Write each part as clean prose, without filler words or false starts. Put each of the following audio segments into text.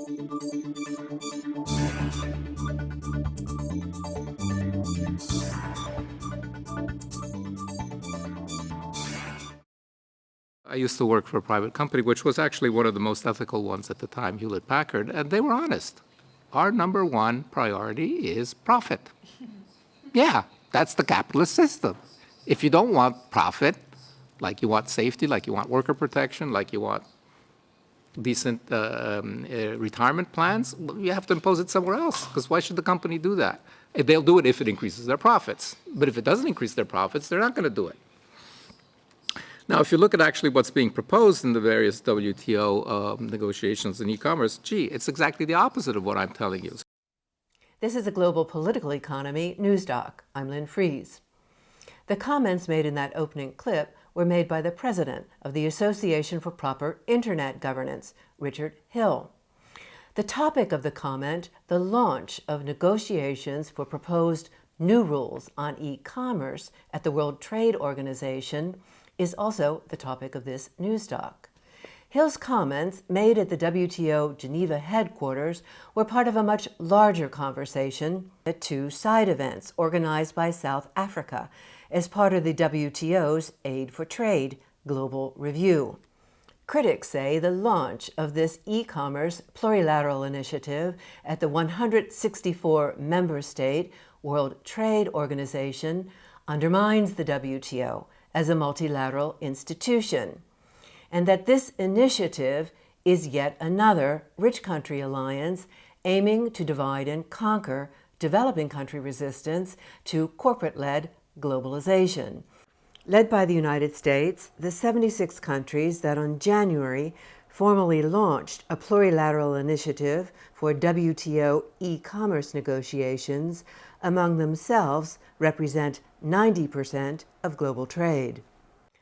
I used to work for a private company, which was actually one of the most ethical ones at the time, Hewlett-Packard, and they were honest. Our number one priority is profit. Yeah, that's the capitalist system. If you don't want profit, like you want safety, like you want worker protection, like you want decent retirement plans, you have to impose it somewhere else, because why should the company do that? They'll do it if it increases their profits. But if it doesn't increase their profits, they're not going to do it. Now, if you look at actually what's being proposed in the various WTO negotiations in e-commerce, gee, it's exactly the opposite of what I'm telling you. This is a Global Political Economy newsdoc. I'm Lynn Fries. The comments made in that opening clip were made by the president of the Association for Proper Internet Governance, Richard Hill. The topic of the comment, the launch of negotiations for proposed new rules on e-commerce at the World Trade Organization, is also the topic of this newsdoc. Hill's comments, made at the WTO Geneva headquarters, were part of a much larger conversation at two side events organized by South Africa as part of the WTO's Aid for Trade Global Review. Critics say the launch of this e-commerce plurilateral initiative at the 164 member state World Trade Organization undermines the WTO as a multilateral institution, and that this initiative is yet another rich country alliance aiming to divide and conquer developing country resistance to corporate-led globalization. Led by the United States, the 76 countries that on January formally launched a plurilateral initiative for WTO e-commerce negotiations among themselves represent 90% of global trade.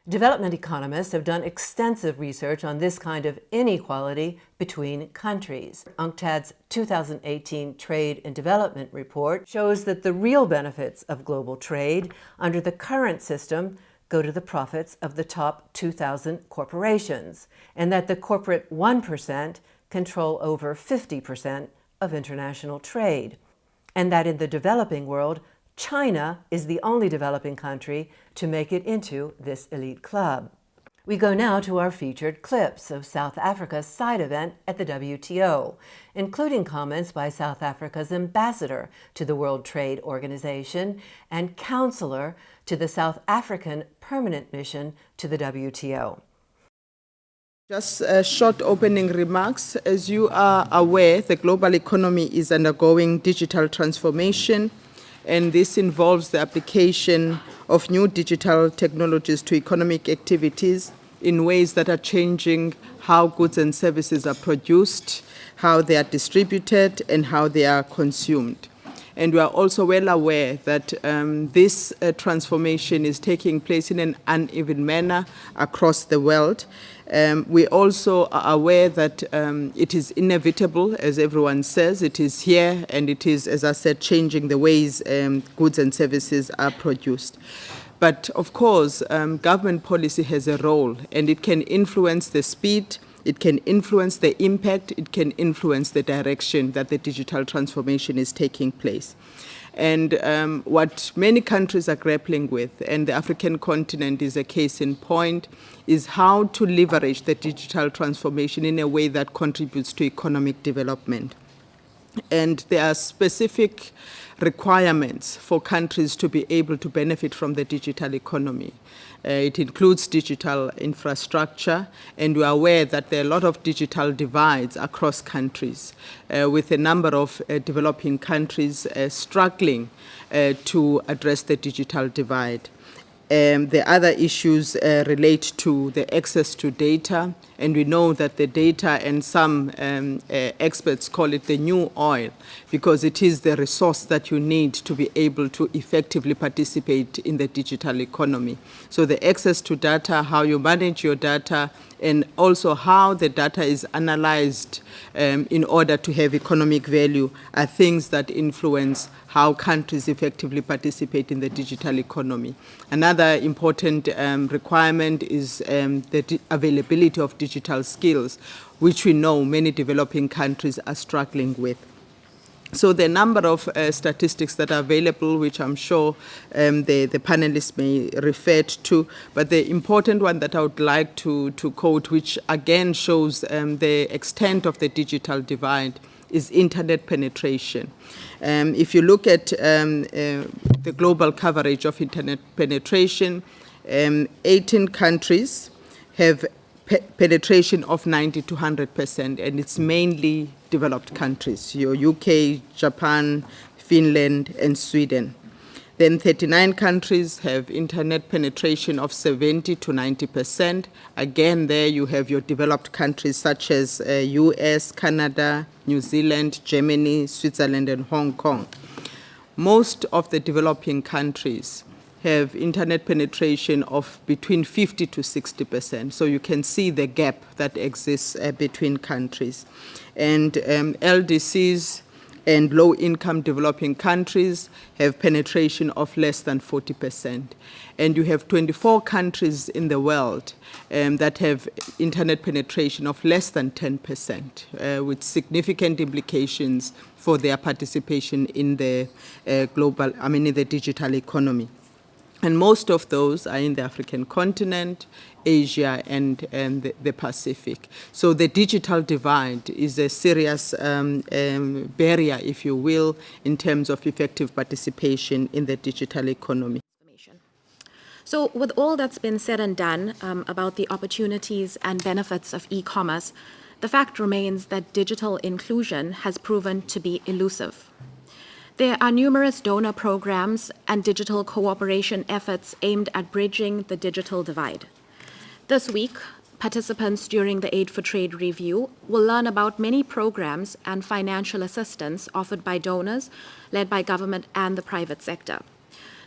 Development economists have done extensive research on this kind of inequality between countries. UNCTAD's 2018 Trade and Development Report shows that the real benefits of global trade under the current system go to the profits of the top 2,000 corporations, and that the corporate 1% control over 50% of international trade, and that in the developing world, China is the only developing country to make it into this elite club. We go now to our featured clips of South Africa's side event at the WTO, including comments by South Africa's ambassador to the World Trade Organization and counselor to the South African Permanent Mission to the WTO. Just short opening remarks. As you are aware, the global economy is undergoing digital transformation, and this involves the application of new digital technologies to economic activities in ways that are changing how goods and services are produced, how they are distributed, and how they are consumed. And we are also well aware that this transformation is taking place in an uneven manner across the world. We also are aware that it is inevitable, as everyone says. It is here, and it is, as I said, changing the ways goods and services are produced. But of course, government policy has a role, and it can influence the speed, it can influence the impact, it can influence the direction that the digital transformation is taking place. And what many countries are grappling with, and the African continent is a case in point, is how to leverage the digital transformation in a way that contributes to economic development. And there are specific requirements for countries to be able to benefit from the digital economy. It includes digital infrastructure, and we are aware that there are a lot of digital divides across countries, with a number of developing countries struggling to address the digital divide. The other issues relate to the access to data, and we know that the data, and some experts call it the new oil, because it is the resource that you need to be able to effectively participate in the digital economy. So the access to data, how you manage your data, and also how the data is analyzed in order to have economic value are things that influence how countries effectively participate in the digital economy. Another important requirement is the availability of digital skills, which we know many developing countries are struggling with. So the number of statistics that are available, which I'm sure the panelists may refer to, but the important one that I would like to quote, which again shows the extent of the digital divide, is internet penetration. If you look at the global coverage of internet penetration, 18 countries have penetration of 90 to 100%, and it's mainly developed countries, your UK, Japan, Finland, and Sweden. Then 39 countries have internet penetration of 70 to 90%. Again, there you have your developed countries such as US, Canada, New Zealand, Germany, Switzerland, and Hong Kong. Most of the developing countries have internet penetration of between 50 to 60%. So you can see the gap that exists between countries. And LDCs and low-income developing countries have penetration of less than 40%. And you have 24 countries in the world that have internet penetration of less than 10%, with significant implications for their participation in the in the digital economy. And most of those are in the African continent, Asia, and the Pacific. So the digital divide is a serious barrier, if you will, in terms of effective participation in the digital economy. So with all that's been said and done about the opportunities and benefits of e-commerce, the fact remains that digital inclusion has proven to be elusive. There are numerous donor programs and digital cooperation efforts aimed at bridging the digital divide. This week, participants during the Aid for Trade review will learn about many programs and financial assistance offered by donors, led by government and the private sector.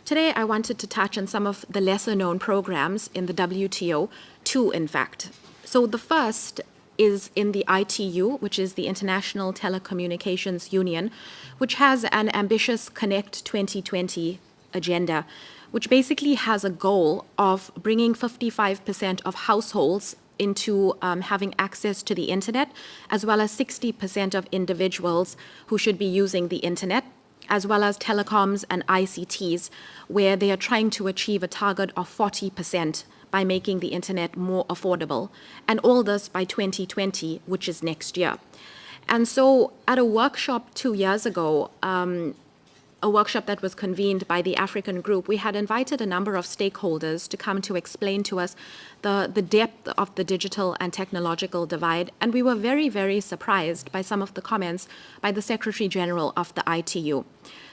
Today, I wanted to touch on some of the lesser-known programs in the WTO, two in fact. So the first is in the ITU, which is the International Telecommunications Union, which has an ambitious Connect 2020 agenda, which basically has a goal of bringing 55% of households into having access to the internet, as well as 60% of individuals who should be using the internet, as well as telecoms and ICTs, where they are trying to achieve a target of 40% by making the internet more affordable, and all this by 2020, which is next year. And so at a workshop 2 years ago, a workshop that was convened by the African group, we had invited a number of stakeholders to come to explain to us the depth of the digital and technological divide, and we were very, very surprised by some of the comments by the Secretary General of the ITU.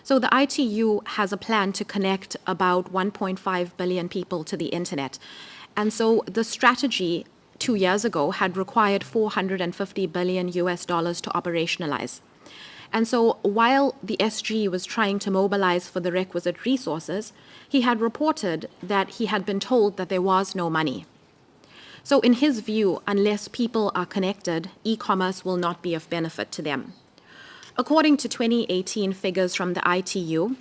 So the ITU has a plan to connect about 1.5 billion people to the internet. And so the strategy 2 years ago had required $450 billion to operationalize. And so while the SG was trying to mobilize for the requisite resources, he had reported that he had been told that there was no money. So in his view, unless people are connected, e-commerce will not be of benefit to them. According to 2018 figures from the ITU,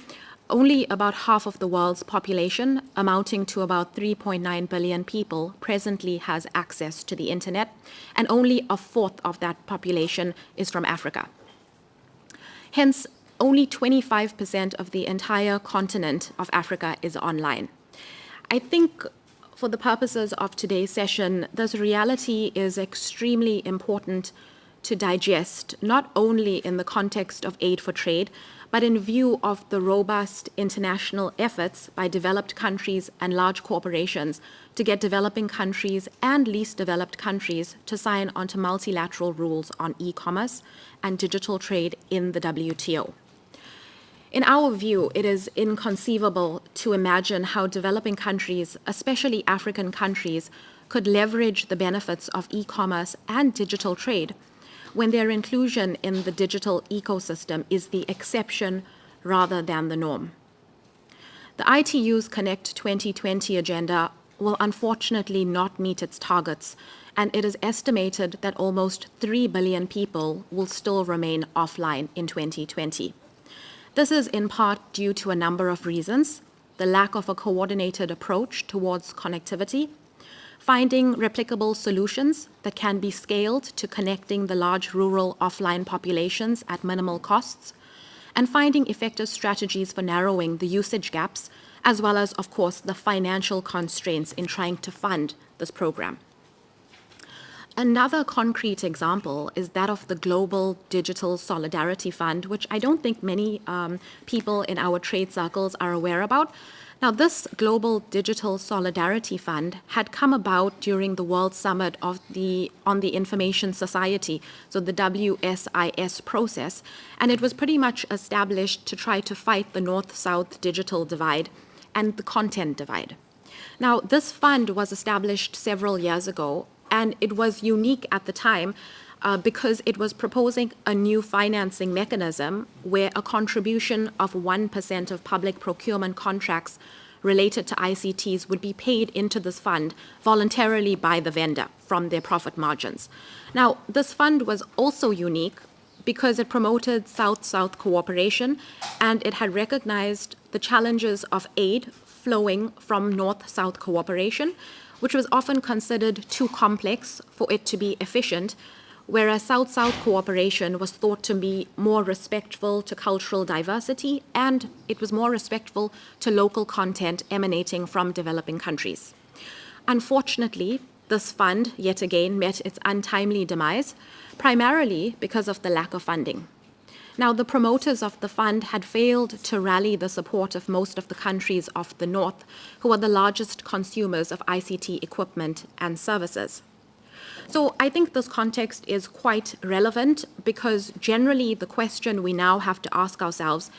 only about half of the world's population, amounting to about 3.9 billion people, presently has access to the internet, and only a fourth of that population is from Africa. Hence, only 25% of the entire continent of Africa is online. I think for the purposes of today's session, this reality is extremely important to digest, not only in the context of aid for trade, but in view of the robust international efforts by developed countries and large corporations to get developing countries and least developed countries to sign onto multilateral rules on e-commerce and digital trade in the WTO. In our view, it is inconceivable to imagine how developing countries, especially African countries, could leverage the benefits of e-commerce and digital trade when their inclusion in the digital ecosystem is the exception rather than the norm. The ITU's Connect 2020 agenda will unfortunately not meet its targets, and it is estimated that almost 3 billion people will still remain offline in 2020. This is in part due to a number of reasons: the lack of a coordinated approach towards connectivity, finding replicable solutions that can be scaled to connecting the large rural offline populations at minimal costs, and finding effective strategies for narrowing the usage gaps, as well as, of course, the financial constraints in trying to fund this program. Another concrete example is that of the Global Digital Solidarity Fund, which I don't think many people in our trade circles are aware about. Now, this Global Digital Solidarity Fund had come about during the World Summit on the Information Society, so the WSIS process, and it was pretty much established to try to fight the North-South digital divide and the content divide. Now, this fund was established several years ago, and it was unique at the time because it was proposing a new financing mechanism where a contribution of 1% of public procurement contracts related to ICTs would be paid into this fund voluntarily by the vendor from their profit margins. Now, this fund was also unique because it promoted South-South cooperation, and it had recognized the challenges of aid flowing from North-South cooperation, which was often considered too complex for it to be efficient, whereas South-South cooperation was thought to be more respectful to cultural diversity, and it was more respectful to local content emanating from developing countries. Unfortunately, this fund, yet again, met its untimely demise, primarily because of the lack of funding. Now, the promoters of the fund had failed to rally the support of most of the countries of the North, who are the largest consumers of ICT equipment and services. So I think this context is quite relevant because generally the question we now have to ask ourselves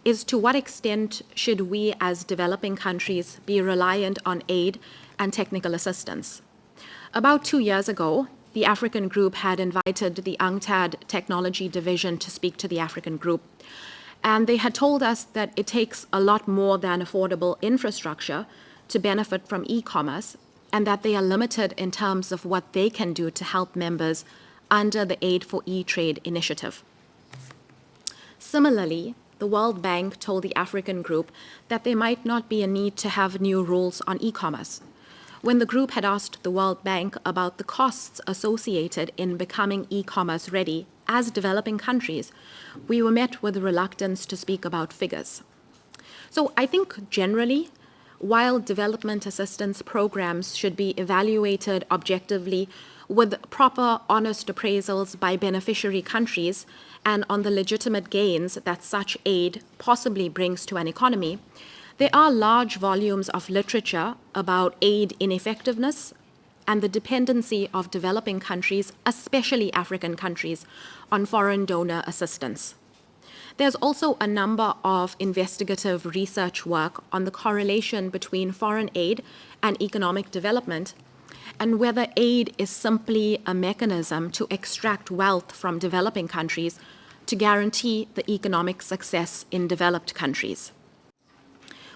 is to what extent should we as developing countries be reliant on aid and technical assistance? About 2 years ago, the African group had invited the UNCTAD technology division to speak to the African group. And they had told us that it takes a lot more than affordable infrastructure to benefit from e-commerce, and that they are limited in terms of what they can do to help members under the Aid for E-Trade initiative. Similarly, the World Bank told the African group that there might not be a need to have new rules on e-commerce. When the group had asked the World Bank about the costs associated in becoming e-commerce ready as developing countries, we were met with reluctance to speak about figures. So I think generally, while development assistance programs should be evaluated objectively with proper, honest appraisals by beneficiary countries and on the legitimate gains that such aid possibly brings to an economy, there are large volumes of literature about aid ineffectiveness and the dependency of developing countries, especially African countries, on foreign donor assistance. There's also a number of investigative research work on the correlation between foreign aid and economic development, and whether aid is simply a mechanism to extract wealth from developing countries to guarantee the economic success in developed countries.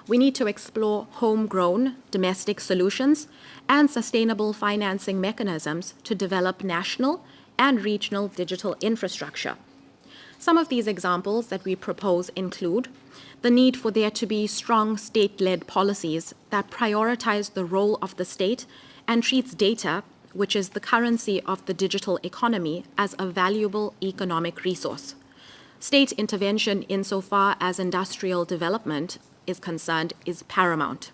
We need to explore homegrown domestic solutions and sustainable financing mechanisms to develop national and regional digital infrastructure. Some of these examples that we propose include the need for there to be strong state-led policies that prioritize the role of the state and treats data, which is the currency of the digital economy, as a valuable economic resource. State intervention insofar as industrial development is concerned is paramount.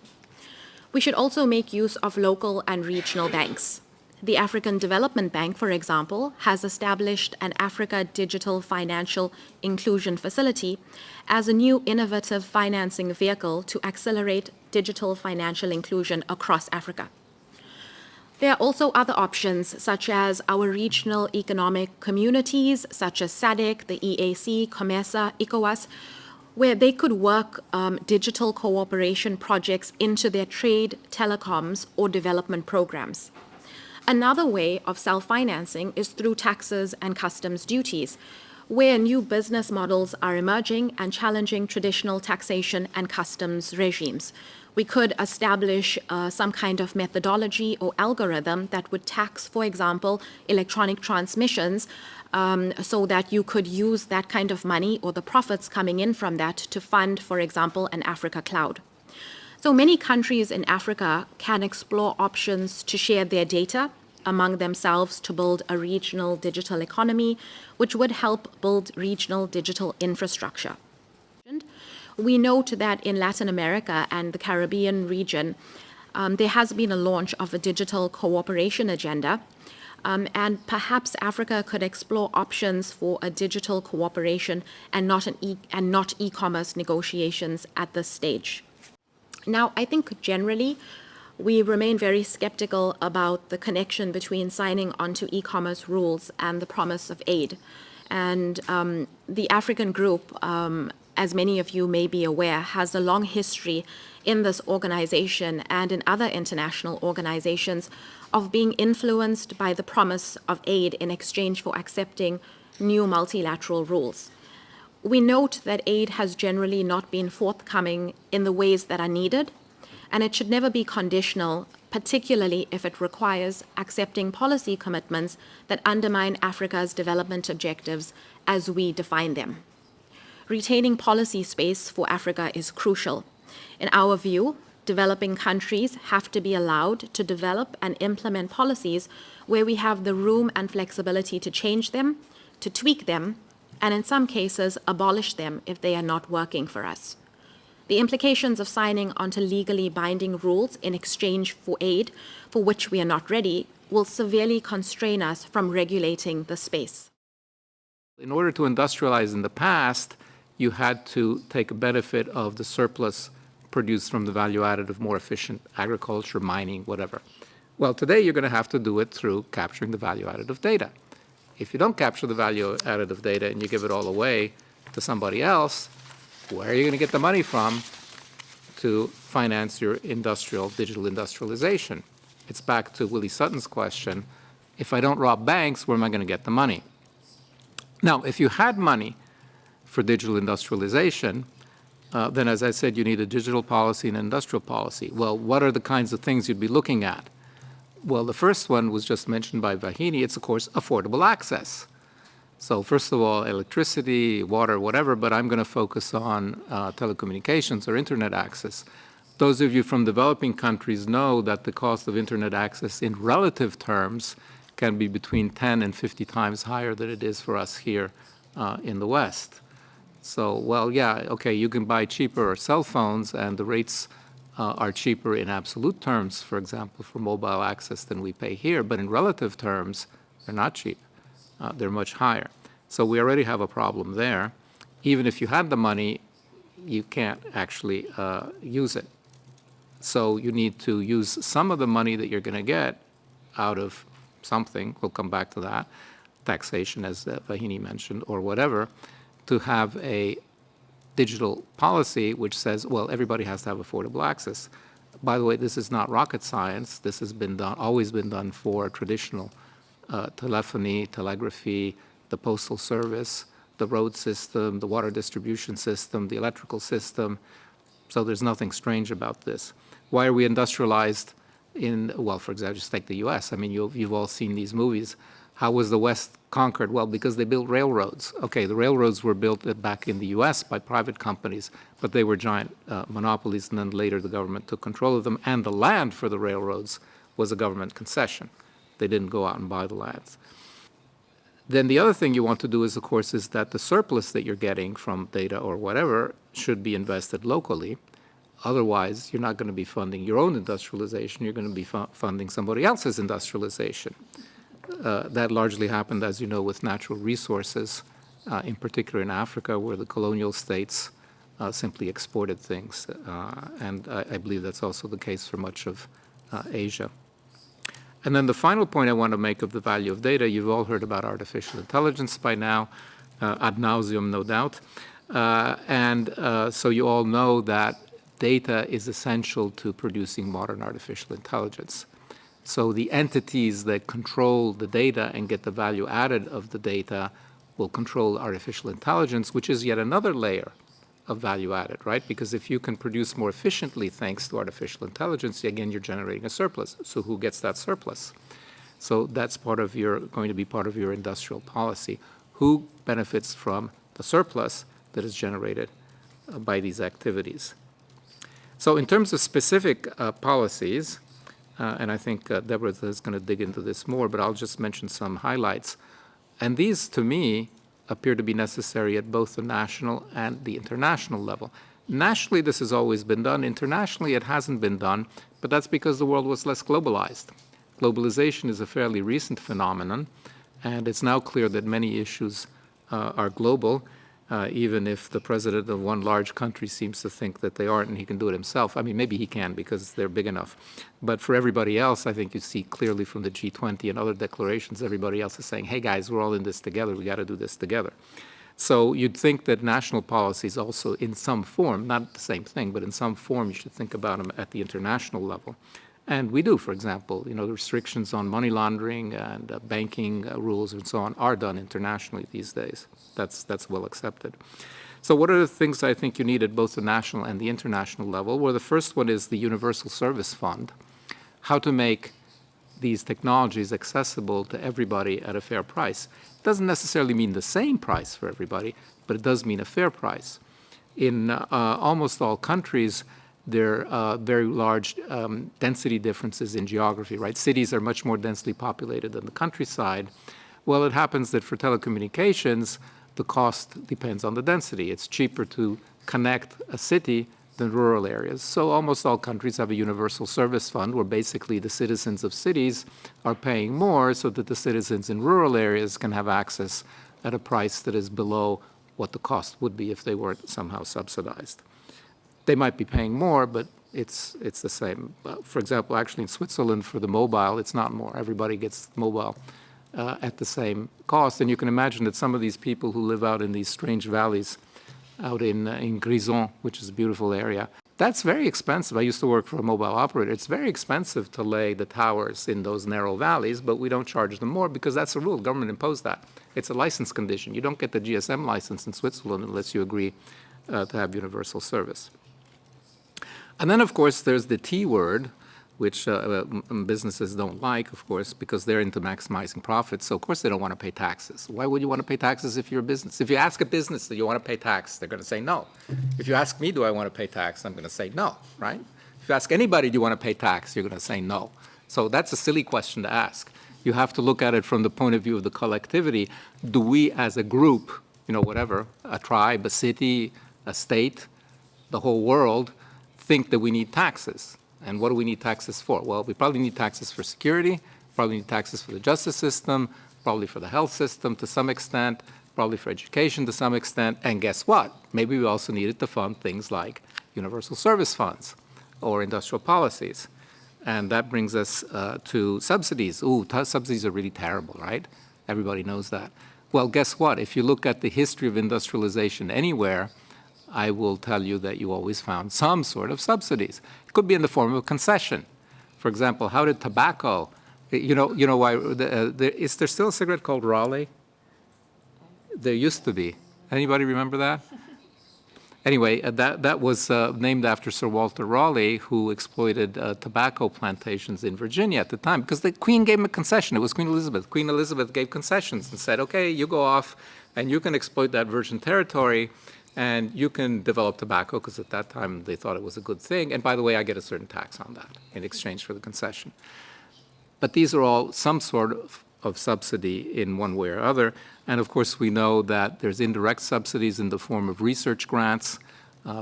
We should also make use of local and regional banks. The African Development Bank, for example, has established an Africa Digital Financial Inclusion Facility as a new innovative financing vehicle to accelerate digital financial inclusion across Africa. There are also other options, such as our regional economic communities, such as SADC, the EAC, COMESA, ECOWAS, where they could work digital cooperation projects into their trade, telecoms, or development programs. Another way of self-financing is through taxes and customs duties, where new business models are emerging and challenging traditional taxation and customs regimes. We could establish some kind of methodology or algorithm that would tax, for example, electronic transmissions, so that you could use that kind of money or the profits coming in from that to fund, for example, an Africa cloud. So many countries in Africa can explore options to share their data among themselves to build a regional digital economy, which would help build regional digital infrastructure. We note that in Latin America and the Caribbean region, there has been a launch of a digital cooperation agenda, and perhaps Africa could explore options for a digital cooperation and not e-commerce negotiations at this stage. Now, I think generally we remain very skeptical about the connection between signing onto e-commerce rules and the promise of aid. And the African group, as many of you may be aware, has a long history in this organization and in other international organizations of being influenced by the promise of aid in exchange for accepting new multilateral rules. We note that aid has generally not been forthcoming in the ways that are needed, and it should never be conditional, particularly if it requires accepting policy commitments that undermine Africa's development objectives as we define them. Retaining policy space for Africa is crucial. In our view, developing countries have to be allowed to develop and implement policies where we have the room and flexibility to change them, to tweak them, and in some cases, abolish them if they are not working for us. The implications of signing onto legally binding rules in exchange for aid for which we are not ready will severely constrain us from regulating the space. In order to industrialize in the past, you had to take a benefit of the surplus produced from the value added of more efficient agriculture, mining, whatever. Well, today you're going to have to do it through capturing the value added of data. If you don't capture the value added of data and you give it all away to somebody else, where are you going to get the money from to finance your digital industrialization? It's back to Willie Sutton's question, if I don't rob banks, where am I going to get the money? Now, if you had money for digital industrialization, then as I said, you need a digital policy and an industrial policy. Well, what are the kinds of things you'd be looking at? Well, the first one was just mentioned by Vahini. It's, of course, affordable access. So first of all, electricity, water, whatever, but I'm going to focus on telecommunications or internet access. Those of you from developing countries know that the cost of internet access in relative terms can be between 10 and 50 times higher than it is for us here in the West. So, well, yeah, okay, you can buy cheaper cell phones, and the rates are cheaper in absolute terms, for example, for mobile access than we pay here, but in relative terms, they're not cheap. They're much higher. So we already have a problem there. Even if you had the money, you can't actually use it. So you need to use some of the money that you're going to get out of something, we'll come back to that, taxation, as Vahini mentioned, or whatever, to have a digital policy which says, well, everybody has to have affordable access. By the way, this is not rocket science. This has been done, always been done for traditional telephony, telegraphy, the postal service, the road system, the water distribution system, the electrical system. So there's nothing strange about this. Why are we industrialized in, well, for example, just take the US. I mean, you've all seen these movies. How was the West conquered? Well, because they built railroads. Okay, the railroads were built back in the US by private companies, but they were giant monopolies, and then later the government took control of them, and the land for the railroads was a government concession. They didn't go out and buy the lands. Then the other thing you want to do is, of course, is that the surplus that you're getting from data or whatever should be invested locally. Otherwise, you're not going to be funding your own industrialization. You're going to be funding somebody else's industrialization. That largely happened, as you know, with natural resources, in particular in Africa, where the colonial states simply exported things. And I believe that's also the case for much of Asia. And then the final point I want to make of the value of data, you've all heard about artificial intelligence by now, ad nauseum, no doubt. So you all know that data is essential to producing modern artificial intelligence. So the entities that control the data and get the value added of the data will control artificial intelligence, which is yet another layer of value added, right? Because if you can produce more efficiently thanks to artificial intelligence, again, you're generating a surplus. So who gets that surplus? So that's going to be part of your industrial policy. Who benefits from the surplus that is generated by these activities? So in terms of specific policies, and I think Deborah is going to dig into this more, but I'll just mention some highlights. And these, to me, appear to be necessary at both the national and the international level. Nationally, this has always been done. Internationally, it hasn't been done, but that's because the world was less globalized. Globalization is a fairly recent phenomenon, and it's now clear that many issues are global, even if the president of one large country seems to think that they aren't and he can do it himself. I mean, maybe he can because they're big enough. But for everybody else, I think you see clearly from the G20 and other declarations, everybody else is saying, hey guys, we're all in this together, we got to do this together. So you'd think that national policies also in some form, not the same thing, but in some form you should think about them at the international level. And we do, for example, the restrictions on money laundering and banking rules and so on are done internationally these days. That's well accepted. So what are the things I think you need at both the national and the international level? Well, the first one is the Universal Service Fund, how to make these technologies accessible to everybody at a fair price. It doesn't necessarily mean the same price for everybody, but it does mean a fair price. In almost all countries, there are very large density differences in geography, right? Cities are much more densely populated than the countryside. Well, it happens that for telecommunications, the cost depends on the density. It's cheaper to connect a city than rural areas. So almost all countries have a universal service fund where basically the citizens of cities are paying more so that the citizens in rural areas can have access at a price that is below what the cost would be if they weren't somehow subsidized. They might be paying more, but it's the same. For example, actually in Switzerland for the mobile, it's not more. Everybody gets mobile at the same cost. And you can imagine that some of these people who live out in these strange valleys out in Grison, which is a beautiful area, that's very expensive. I used to work for a mobile operator. It's very expensive to lay the towers in those narrow valleys, but we don't charge them more because that's a rule. The government imposed that. It's a license condition. You don't get the GSM license in Switzerland unless you agree to have universal service. And then, of course, there's the T word, which businesses don't like, of course, because they're into maximizing profits. So, of course, they don't want to pay taxes. Why would you want to pay taxes if you're a business? If you ask a business that you want to pay tax, they're going to say no. If you ask me, do I want to pay tax, I'm going to say no, right? If you ask anybody, do you want to pay tax, you're going to say no. So that's a silly question to ask. You have to look at it from the point of view of the collectivity. Do we as a group, whatever, a tribe, a city, a state, the whole world, think that we need taxes? And what do we need taxes for? Well, we probably need taxes for security, probably need taxes for the justice system, probably for the health system to some extent, probably for education to some extent. And guess what? Maybe we also need it to fund things like universal service funds or industrial policies. And that brings us to subsidies. Ooh, subsidies are really terrible, right? Everybody knows that. Well, guess what? If you look at the history of industrialization anywhere, I will tell you that you always found some sort of subsidies. It could be in the form of a concession. For example, how did tobacco, you know why, is there still a cigarette called Raleigh? There used to be. Anybody remember that? Anyway, that was named after Sir Walter Raleigh, who exploited tobacco plantations in Virginia at the time, because the Queen gave him a concession. It was Queen Elizabeth. Queen Elizabeth gave concessions and said, okay, you go off and you can exploit that virgin territory, and you can develop tobacco, because at that time they thought it was a good thing. And by the way, I get a certain tax on that in exchange for the concession. But these are all some sort of subsidy in one way or other. And of course, we know that there's indirect subsidies in the form of research grants.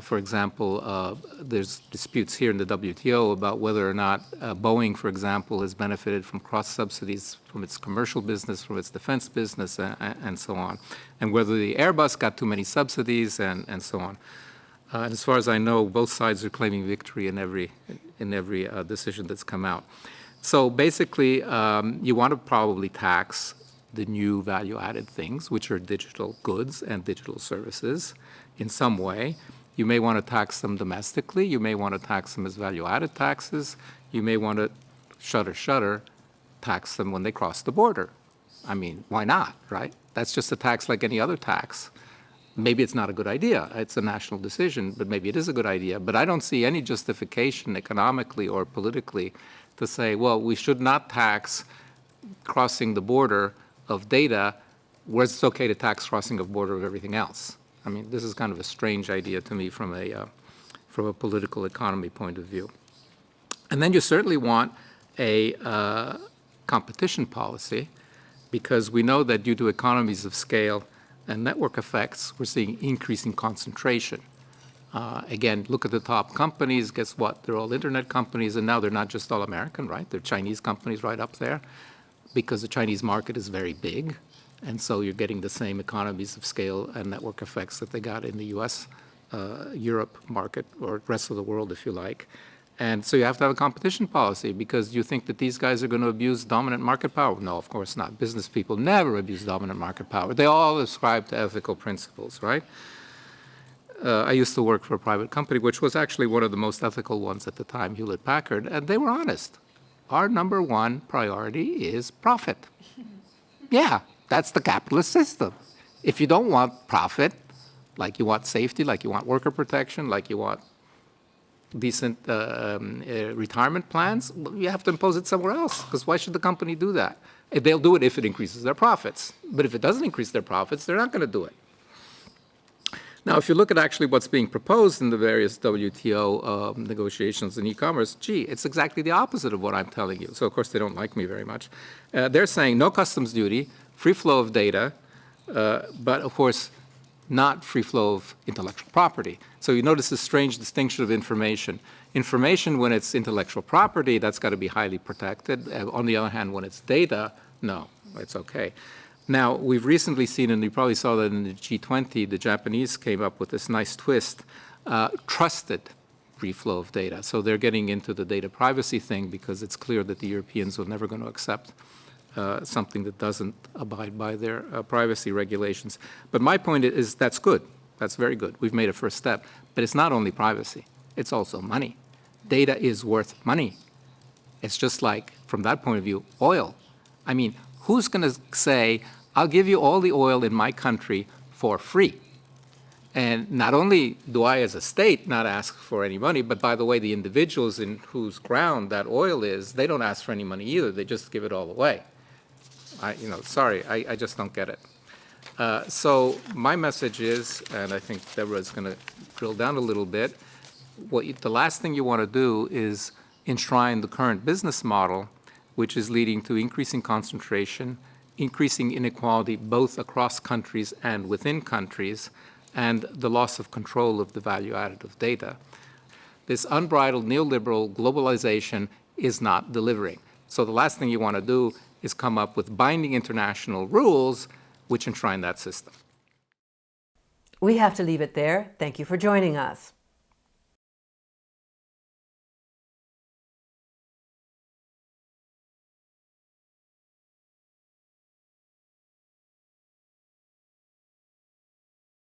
For example, there's disputes here in the WTO about whether or not Boeing, for example, has benefited from cross-subsidies from its commercial business, from its defense business, and so on, and whether the Airbus got too many subsidies, and so on. And as far as I know, both sides are claiming victory in every decision that's come out. So basically, you want to probably tax the new value-added things, which are digital goods and digital services, in some way. You may want to tax them domestically. You may want to tax them as value-added taxes. You may want to shudder, tax them when they cross the border. I mean, why not, right? That's just a tax like any other tax. Maybe it's not a good idea. It's a national decision, but maybe it is a good idea. But I don't see any justification economically or politically to say, well, we should not tax crossing the border of data, whereas it's okay to tax crossing of border of everything else. I mean, this is kind of a strange idea to me from from a political economy point of view. And then you certainly want a competition policy, because we know that due to economies of scale and network effects, we're seeing increasing concentration. Again, look at the top companies. Guess what? They're all internet companies, and now they're not just all American, right? They're Chinese companies right up there, because the Chinese market is very big, and so you're getting the same economies of scale and network effects that they got in the U.S., Europe market, or rest of the world, if you like. And so you have to have a competition policy, because you think that these guys are going to abuse dominant market power? No, of course not. Business people never abuse dominant market power. They all ascribe to ethical principles, right? I used to work for a private company, which was actually one of the most ethical ones at the time, Hewlett-Packard, and they were honest. Our number one priority is profit. Yeah, that's the capitalist system. If you don't want profit, like you want safety, like you want worker protection, like you want decent retirement plans, you have to impose it somewhere else, because why should the company do that? They'll do it if it increases their profits. But if it doesn't increase their profits, they're not going to do it. Now, if you look at actually what's being proposed in the various WTO negotiations in e-commerce, gee, it's exactly the opposite of what I'm telling you. So, of course, they don't like me very much. They're saying no customs duty, free flow of data, but, of course, not free flow of intellectual property. So you notice this strange distinction of information. Information, when it's intellectual property, that's got to be highly protected. On the other hand, when it's data, no, it's okay. Now, we've recently seen, and you probably saw that in the G20, the Japanese came up with this nice twist, trusted free flow of data. So they're getting into the data privacy thing, because it's clear that the Europeans are never going to accept something that doesn't abide by their privacy regulations. But my point is that's good. That's very good. We've made a first step. But it's not only privacy. It's also money. Data is worth money. It's just like, from that point of view, oil. I mean, who's going to say, I'll give you all the oil in my country for free? And not only do I, as a state, not ask for any money, but by the way, the individuals in whose ground that oil is, they don't ask for any money either. They just give it all away. Sorry, I just don't get it. So my message is, and I think Deborah's going to drill down a little bit, the last thing you want to do is enshrine the current business model, which is leading to increasing concentration, increasing inequality both across countries and within countries, and the loss of control of the value added of data. This unbridled neoliberal globalization is not delivering. So the last thing you want to do is come up with binding international rules which enshrine that system. We have to leave it there. Thank you for joining us.